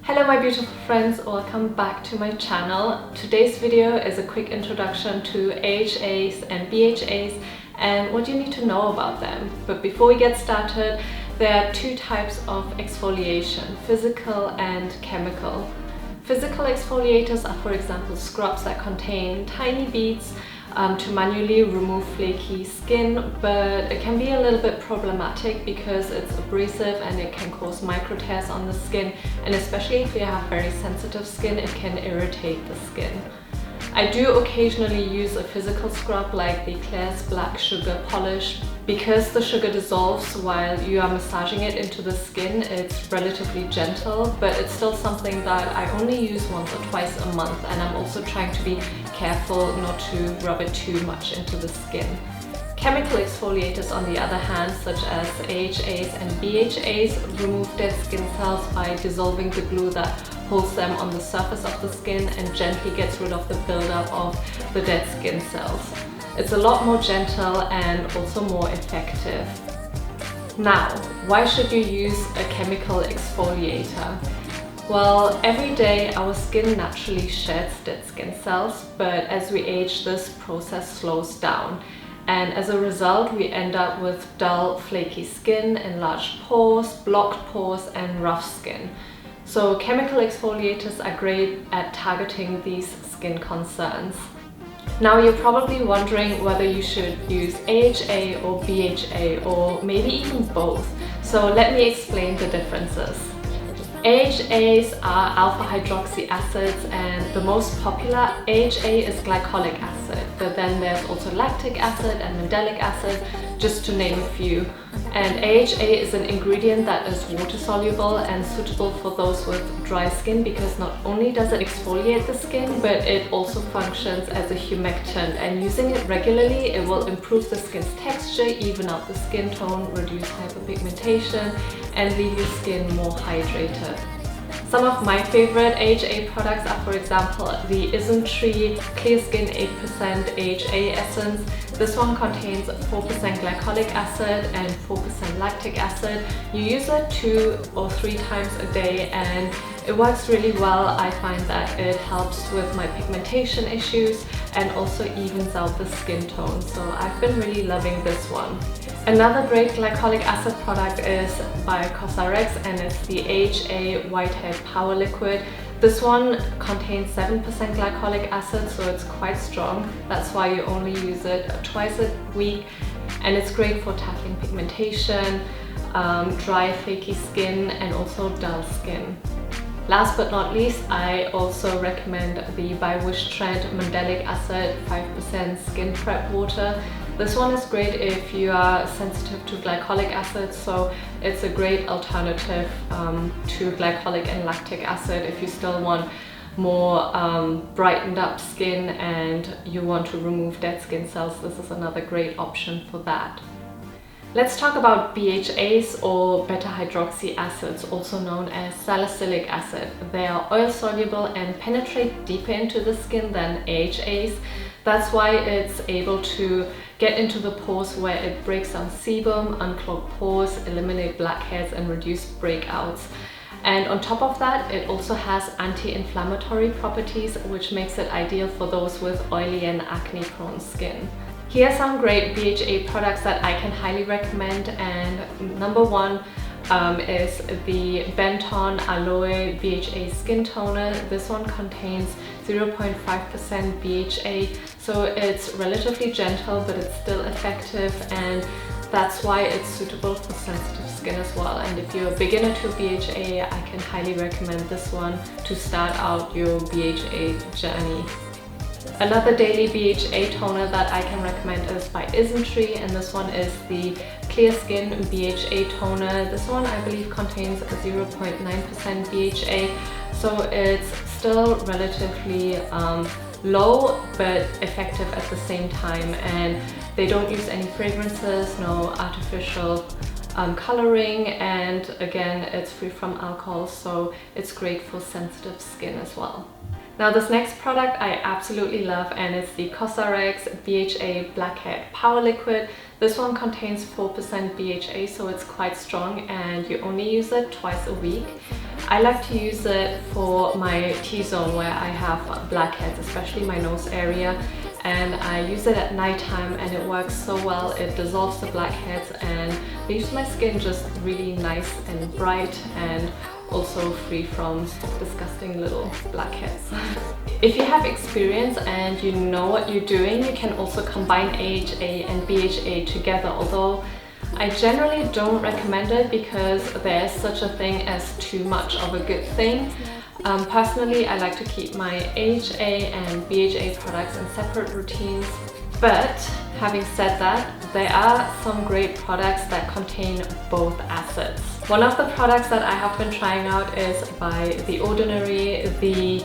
Hello my beautiful friends, welcome back to my channel. Today's video is a quick introduction to AHAs and BHAs and what you need to know about them. But before we get started, there are two types of exfoliation, physical and chemical. Physical exfoliators are, for example, scrubs that contain tiny beads to manually remove flaky skin, but it can be a little bit problematic because it's abrasive and it can cause micro tears on the skin, and especially if you have very sensitive skin, it can irritate the skin. I do occasionally use a physical scrub like the Claire's Black Sugar Polish. Because the sugar dissolves while you are massaging it into the skin, it's relatively gentle, but it's still something that I only use once or twice a month, and I'm also trying to be careful not to rub it too much into the skin. Chemical exfoliators, on the other hand, such as AHAs and BHAs, remove dead skin cells by dissolving the glue that holds them on the surface of the skin and gently gets rid of the buildup of the dead skin cells. It's a lot more gentle and also more effective. Now, why should you use a chemical exfoliator? Well, every day our skin naturally sheds dead skin cells, but as we age, this process slows down. And as a result, we end up with dull, flaky skin, enlarged pores, blocked pores, and rough skin. So chemical exfoliators are great at targeting these skin concerns. Now you're probably wondering whether you should use AHA or BHA or maybe even both. So let me explain the differences. AHAs are alpha hydroxy acids, and the most popular AHA is glycolic acid, but then there's also lactic acid and mandelic acid, just to name a few. And AHA is an ingredient that is water soluble and suitable for those with dry skin because not only does it exfoliate the skin, but it also functions as a humectant, and using it regularly it will improve the skin's texture, even out the skin tone, reduce hyperpigmentation and leave your skin more hydrated. Some of my favorite AHA products are, for example, the ISNTREE Clear Skin 8% AHA Essence. This one contains 4% glycolic acid and 4% lactic acid. You use it 2 or 3 times a day and it works really well. I find that it helps with my pigmentation issues and also evens out the skin tone. So I've been really loving this one. Another great glycolic acid product is by COSRX, and it's the AHA Whitehead Power Liquid. This one contains 7% glycolic acid, so it's quite strong. That's why you only use it twice a week, and it's great for tackling pigmentation, dry, flaky skin, and also dull skin. Last but not least, I also recommend the by Wishtrend Mandelic Acid 5% Skin Prep Water. This one is great if you are sensitive to glycolic acid, so it's a great alternative to glycolic and lactic acid if you still want more brightened up skin and you want to remove dead skin cells. This is another great option for that. Let's talk about BHAs, or beta-hydroxy acids, also known as salicylic acid. They are oil soluble and penetrate deeper into the skin than AHAs. That's why it's able to get into the pores where it breaks down sebum, unclog pores, eliminate blackheads and reduce breakouts. And on top of that, it also has anti-inflammatory properties, which makes it ideal for those with oily and acne-prone skin. Here are some great BHA products that I can highly recommend, and number one is the Benton Aloha BHA Skin Toner. This one contains 0.5% BHA, so it's relatively gentle, but it's still effective, and that's why it's suitable for sensitive skin as well. And if you're a beginner to BHA, I can highly recommend this one to start out your BHA journey. Another daily BHA toner that I can recommend is by ISNTREE, and this one is the Clear Skin BHA Toner. This one I believe contains 0.9% BHA, so it's still relatively low but effective at the same time, and they don't use any fragrances, no artificial coloring, and again it's free from alcohol, so it's great for sensitive skin as well. Now this next product I absolutely love, and it's the COSRX BHA Blackhead Power Liquid. This one contains 4% BHA, so it's quite strong and you only use it twice a week. I like to use it for my T-zone where I have blackheads, especially my nose area, and I use it at nighttime and it works so well. It dissolves the blackheads and leaves my skin just really nice and bright, and also free from disgusting little blackheads. If you have experience and you know what you're doing, you can also combine AHA and BHA together, although I generally don't recommend it because there's such a thing as too much of a good thing. Personally, I like to keep my AHA and BHA products in separate routines, but having said that, there are some great products that contain both acids. One of the products that I have been trying out is by The Ordinary, the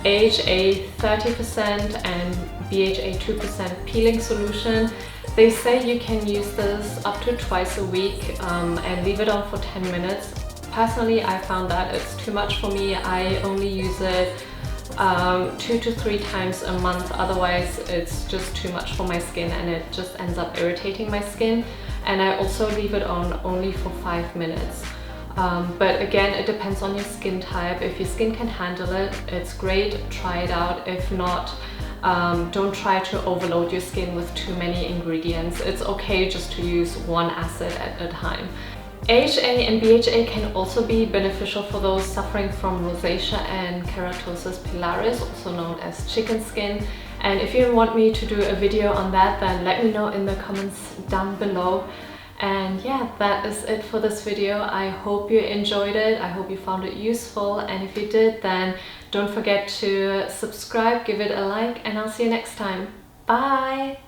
AHA 30% and BHA 2% peeling solution. They say you can use this up to twice a week and leave it on for 10 minutes. Personally, I found that it's too much for me. I only use it 2 to 3 times a month, otherwise it's just too much for my skin and it just ends up irritating my skin. And I also leave it on only for 5 minutes. But again, it depends on your skin type. If your skin can handle it, it's great, try it out. If not, don't try to overload your skin with too many ingredients. It's okay just to use one acid at a time. AHA and BHA can also be beneficial for those suffering from rosacea and keratosis pilaris, also known as chicken skin. And if you want me to do a video on that, then let me know in the comments down below. And yeah, that is it for this video. I hope you enjoyed it. I hope you found it useful. And if you did, then don't forget to subscribe, give it a like, and I'll see you next time. Bye!